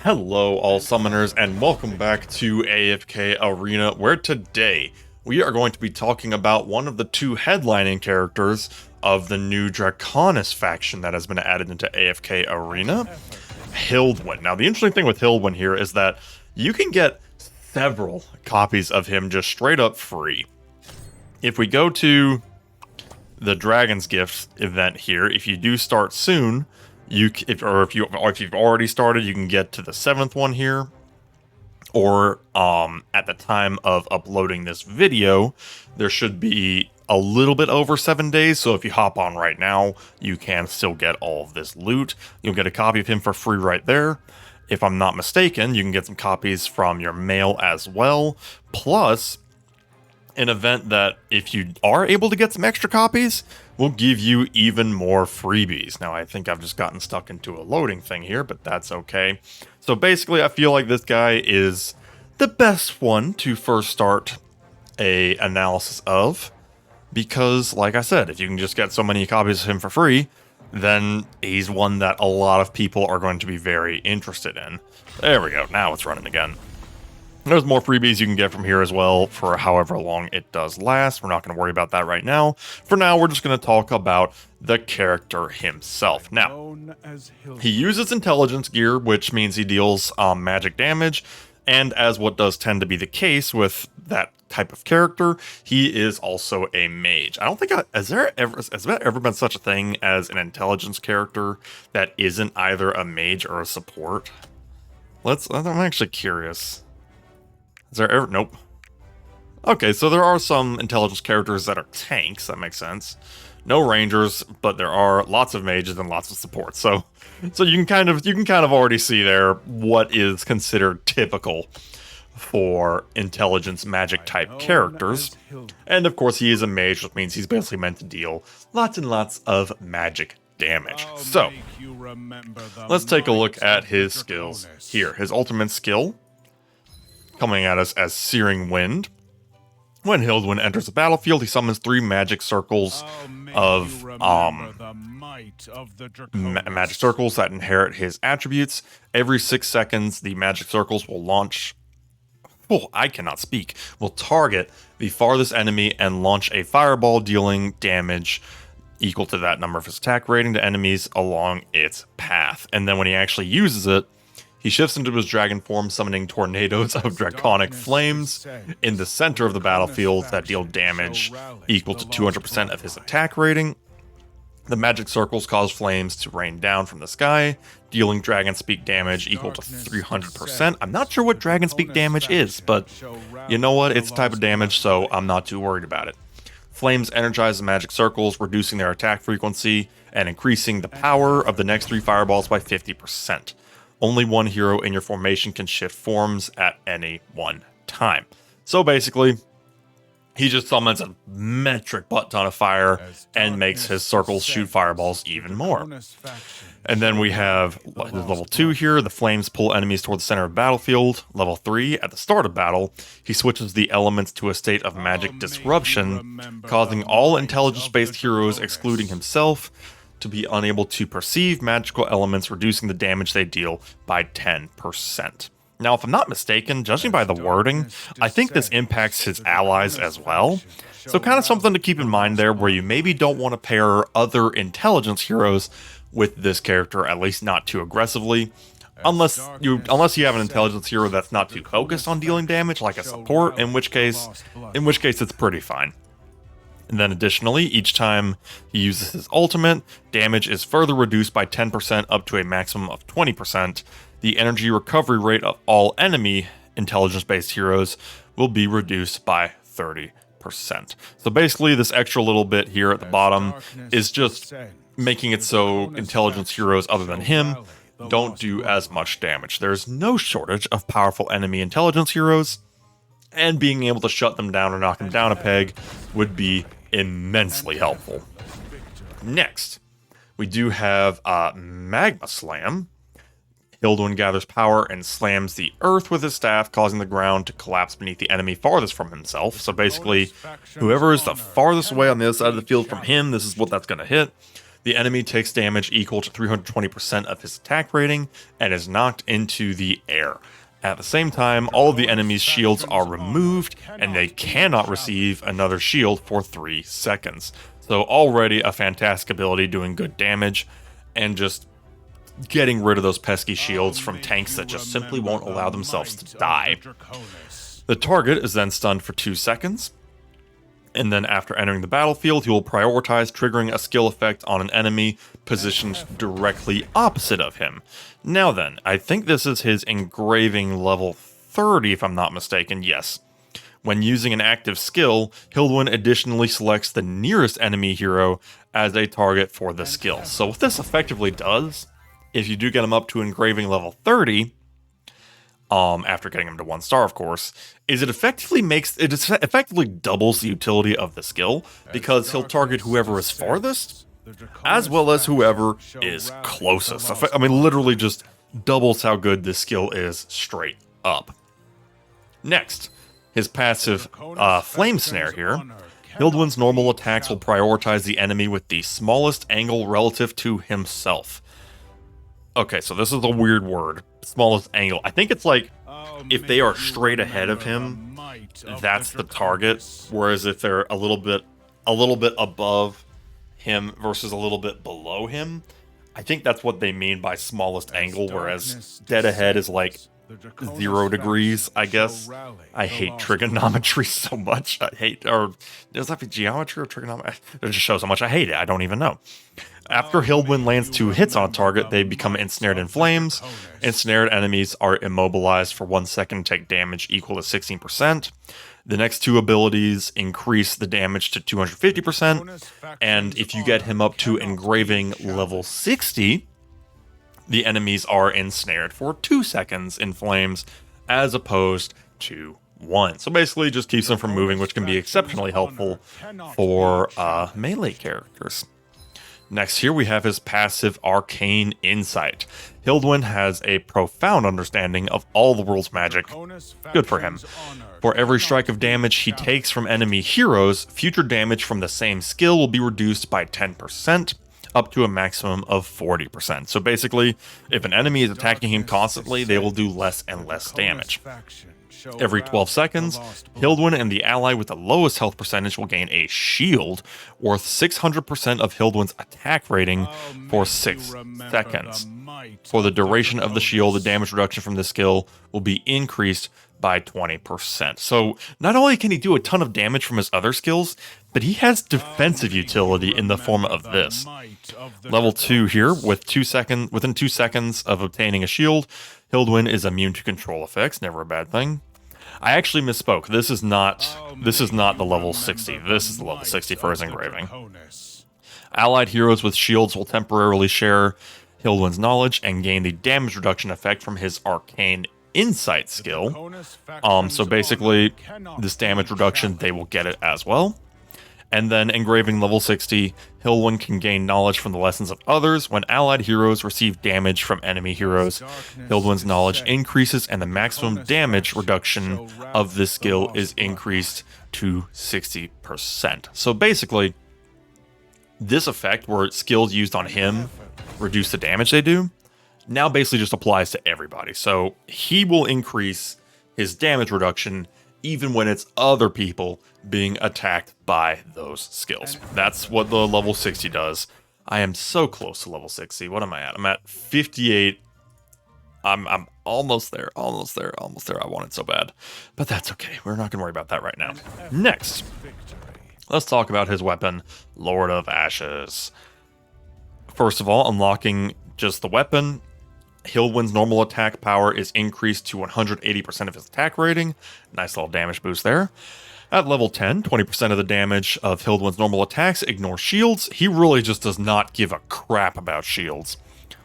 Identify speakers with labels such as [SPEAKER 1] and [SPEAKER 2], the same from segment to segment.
[SPEAKER 1] Hello all summoners and welcome back to AFK Arena, where today we are going to be talking about one of the two headlining characters of the new Draconis faction that has been added into AFK Arena, HILDWIN. Now the interesting thing with HILDWIN here is that you can get several copies of him just straight up free. If we go to the Dragon's Gift event here, if you do start soon, if you've already started, you can get to the 7th one here, or at the time of uploading this video, there should be a little bit over 7 days. So if you hop on right now, you can still get all of this loot. You'll get a copy of him for free right there. If I'm not mistaken, you can get some copies from your mail as well. Plus, an event that, if you are able to get some extra copies, will give you even more freebies. Now, I think I've just gotten stuck into a loading thing here, but that's okay. So basically, I feel like this guy is the best one to first start a analysis of, because, like I said, if you can just get so many copies of him for free, then he's one that a lot of people are going to be very interested in. There we go, now it's running again. There's more freebies you can get from here as well for however long it does last. We're not going to worry about that right now. For now, we're just going to talk about the character himself. Now, he uses intelligence gear, which means he deals magic damage. And as what does tend to be the case with that type of character, he is also a mage. I don't think has there ever been such a thing as an intelligence character that isn't either a mage or a support? I'm actually curious. Is there ever? Nope. Okay, so there are some intelligence characters that are tanks. That makes sense. No rangers, but there are lots of mages and lots of supports. So you can kind of already see there what is considered typical for intelligence magic type characters. And of course, he is a mage, which means he's basically meant to deal lots and lots of magic damage. So let's take a look at his skills here. His ultimate skill, coming at us as Searing Wind. When HILDWIN enters the battlefield, he summons 3 magic circles of magic circles that inherit his attributes. Every 6 seconds, the magic circles will launch. Oh, I cannot speak. Will target the farthest enemy and launch a fireball, dealing damage equal to that number of his attack rating to enemies along its path. And then when he actually uses it, he shifts into his dragon form, summoning tornadoes of draconic flames in the center of the battlefield that deal damage equal to 200% of his attack rating. The magic circles cause flames to rain down from the sky, dealing dragon speak damage equal to 300%. I'm not sure what dragon speak damage is, but you know what? It's a type of damage, so I'm not too worried about it. Flames energize the magic circles, reducing their attack frequency and increasing the power of the next 3 fireballs by 50%. Only one hero in your formation can shift forms at any one time. So basically, he just summons a metric butt ton of fire and makes his circles shoot fireballs even more. And then we have level 2 here. The flames pull enemies toward the center of the battlefield. Level 3, at the start of battle, he switches the elements to a state of magic disruption, causing all intelligence-based heroes, excluding himself, to be unable to perceive magical elements, reducing the damage they deal by 10%. Now, if I'm not mistaken, judging by the wording, I think this impacts his allies as well. So kind of something to keep in mind there, where you maybe don't want to pair other intelligence heroes with this character, at least not too aggressively. Unless you have an intelligence hero that's not too focused on dealing damage, like a support, in which case it's pretty fine. And then additionally, each time he uses his ultimate, damage is further reduced by 10% up to a maximum of 20%. The energy recovery rate of all enemy intelligence-based heroes will be reduced by 30%. So basically, this extra little bit here at the bottom is just making it so intelligence heroes other than him don't do as much damage. There's no shortage of powerful enemy intelligence heroes, and being able to shut them down or knock them down a peg would be immensely helpful. Next, we do have Magma Slam. HILDWIN gathers power and slams the earth with his staff, causing the ground to collapse beneath the enemy farthest from himself. So basically, whoever is the farthest away on the other side of the field from him, this is what that's going to hit. The enemy takes damage equal to 320% of his attack rating and is knocked into the air. At the same time, all of the enemy's shields are removed, and they cannot receive another shield for 3 seconds. So already a fantastic ability, doing good damage, and just getting rid of those pesky shields from tanks that just simply won't allow themselves to die. The target is then stunned for 2 seconds, and then after entering the battlefield, he will prioritize triggering a skill effect on an enemy positioned directly opposite of him. Now then, I think this is his engraving level 30, if I'm not mistaken. Yes. When using an active skill, HILDWIN additionally selects the nearest enemy hero as a target for the skill. So what this effectively does, if you do get him up to engraving level 30, after getting him to 1 star, of course, is it effectively doubles the utility of the skill, because he'll target whoever is farthest, as well as whoever is closest. I mean, literally just doubles how good this skill is straight up. Next, his passive Flame Snare here. HILDWIN's normal attacks will prioritize the enemy with the smallest angle relative to himself. Okay, so this is a weird word. Smallest angle. I think it's like if they are straight ahead of him, that's the target. Whereas if they're a little bit above him versus a little bit below him, I think that's what they mean by smallest angle. Whereas dead ahead is like 0 degrees, I guess. I hate trigonometry so much. Does that be geometry or trigonometry? It just shows how much I hate it. I don't even know. After HILDWIN lands 2 hits on a target, they become ensnared in flames. Ensnared enemies are immobilized for 1 second and take damage equal to 16%. The next 2 abilities increase the damage to 250%. And if you get him up to engraving level 60, the enemies are ensnared for 2 seconds in flames, as opposed to 1. So basically just keeps them from moving, which can be exceptionally helpful for melee characters. Next here we have his passive Arcane Insight. HILDWIN has a profound understanding of all the world's magic. Good for him. For every strike of damage he takes from enemy heroes, future damage from the same skill will be reduced by 10%, up to a maximum of 40%. So basically, if an enemy is attacking him constantly, they will do less and less damage. Every 12 seconds, HILDWIN and the ally with the lowest health percentage will gain a shield worth 600% of HILDWIN's attack rating for 6 seconds. For the duration of the shield, the damage reduction from this skill will be increased by 20%. So not only can he do a ton of damage from his other skills, but he has defensive utility in the form of this. Level 2 here, within 2 seconds of obtaining a shield, HILDWIN is immune to control effects, never a bad thing. I actually misspoke. This is not the level 60. This is the level 60 for his engraving. Allied heroes with shields will temporarily share HILDWIN's knowledge and gain the damage reduction effect from his Arcane Insight skill. So basically, this damage reduction, they will get it as well. And then engraving level 60, HILDWIN can gain knowledge from the lessons of others. When allied heroes receive damage from enemy heroes, HILDWIN's knowledge increases and the maximum damage reduction of this skill is increased to 60%. So basically, this effect where skills used on him reduce the damage they do, now basically just applies to everybody. So he will increase his damage reduction even when it's other people being attacked by those skills. That's what the level 60 does. I am so close to level 60. What am I at? I'm at 58. I'm almost there, almost there. I want it so bad. But that's okay. We're not going to worry about that right now. Next, let's talk about his weapon, Lord of Ashes. First of all, unlocking just the weapon, HILDWIN's normal attack power is increased to 180% of his attack rating. Nice little damage boost there. At level 10, 20% of the damage of HILDWIN's normal attacks ignore shields. He really just does not give a crap about shields.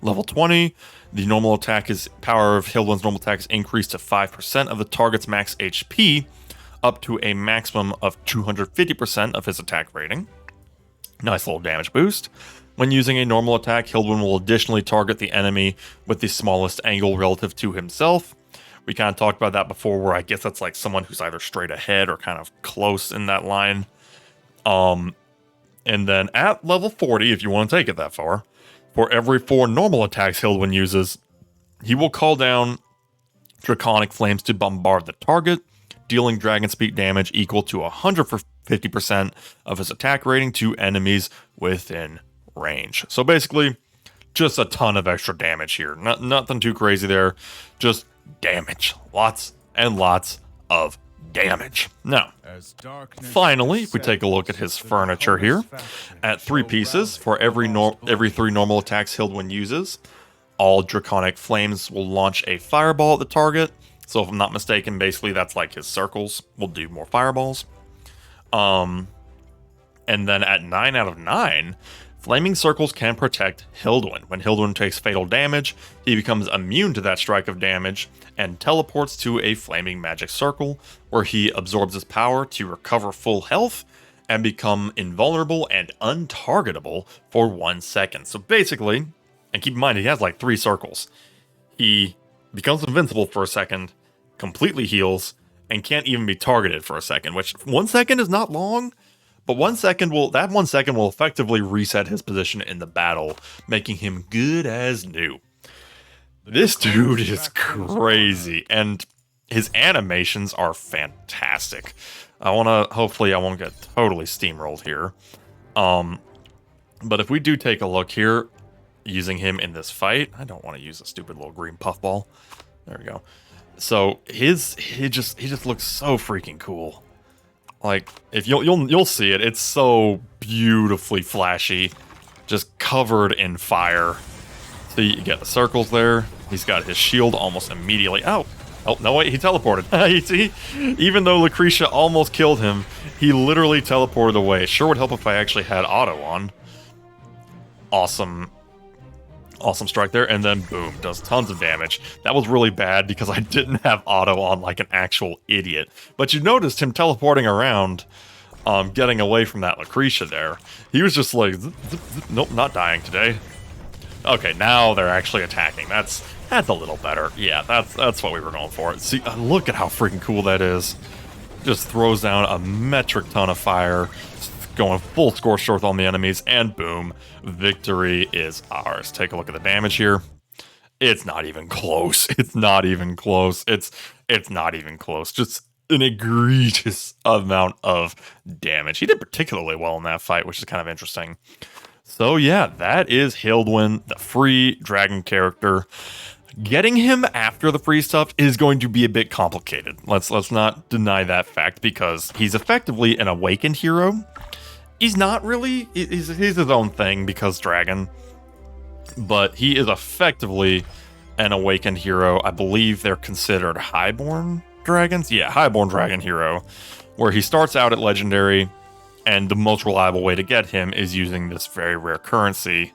[SPEAKER 1] Level 20, the normal attack power of HILDWIN's normal attack is increased to 5% of the target's max HP, up to a maximum of 250% of his attack rating. Nice little damage boost. When using a normal attack, HILDWIN will additionally target the enemy with the smallest angle relative to himself. We kind of talked about that before, where I guess that's like someone who's either straight ahead or kind of close in that line. And And then at level 40, if you want to take it that far, for every 4 normal attacks HILDWIN uses, he will call down Draconic Flames to bombard the target, dealing dragon speed damage equal to 150% of his attack rating to enemies within range. So basically, just a ton of extra damage here. Nothing too crazy there, just damage. Lots and lots of damage. Now, finally, if we take a look at his furniture here, at 3 pieces, for every 3 normal attacks HILDWIN uses, all Draconic Flames will launch a fireball at the target. So if I'm not mistaken, basically that's like his circles will do more fireballs. And then at 9 out of 9, Flaming Circles can protect HILDWIN. When HILDWIN takes fatal damage, he becomes immune to that strike of damage and teleports to a Flaming Magic Circle, where he absorbs his power to recover full health and become invulnerable and untargetable for 1 second. So basically, and keep in mind he has like 3 circles, he becomes invincible for a second, completely heals, and can't even be targeted for a second, which 1 second is not long. But 1 second will effectively reset his position in the battle, making him good as new. This dude is crazy, and his animations are fantastic. Hopefully I won't get totally steamrolled here. But if we do take a look here, using him in this fight, I don't want to use a stupid little green puffball. There we go. So he just looks so freaking cool. Like, if you'll see it, it's so beautifully flashy, just covered in fire. So you get the circles there. He's got his shield almost immediately. Oh, no, wait, he teleported. You see? Even though Lucretia almost killed him, he literally teleported away. Sure would help if I actually had auto on. Awesome strike there, and then boom, does tons of damage. That was really bad because I didn't have auto on like an actual idiot. But you noticed him teleporting around, getting away from that Lucretia there. He was just like, zip, zip, zip. Nope, not dying today. Okay, now they're actually attacking. That's a little better. Yeah, that's what we were going for. See, look at how freaking cool that is. Just throws down a metric ton of fire, going full scorched earth on the enemies, and boom, victory is ours. Take a look at the damage here. It's not even close. It's not even close. It's not even close. Just an egregious amount of damage. He did particularly well in that fight, which is kind of interesting. So yeah, that is HILDWIN, the free dragon character. Getting him after the free stuff is going to be a bit complicated. Let's not deny that fact, because he's effectively an awakened hero. He's not really, he's his own thing because dragon, but he is effectively an awakened hero. I believe they're considered highborn dragons. Yeah, highborn dragon hero, where he starts out at legendary, and the most reliable way to get him is using this very rare currency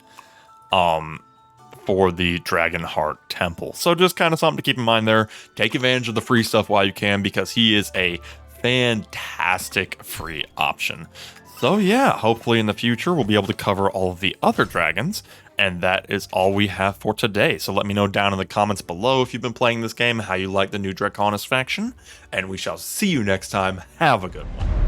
[SPEAKER 1] for the Dragon Heart Temple. So just kind of something to keep in mind there. Take advantage of the free stuff while you can, because he is a fantastic free option. So yeah, hopefully in the future we'll be able to cover all of the other dragons, and that is all we have for today. So let me know down in the comments below if you've been playing this game, how you like the new Draconis faction, and we shall see you next time. Have a good one.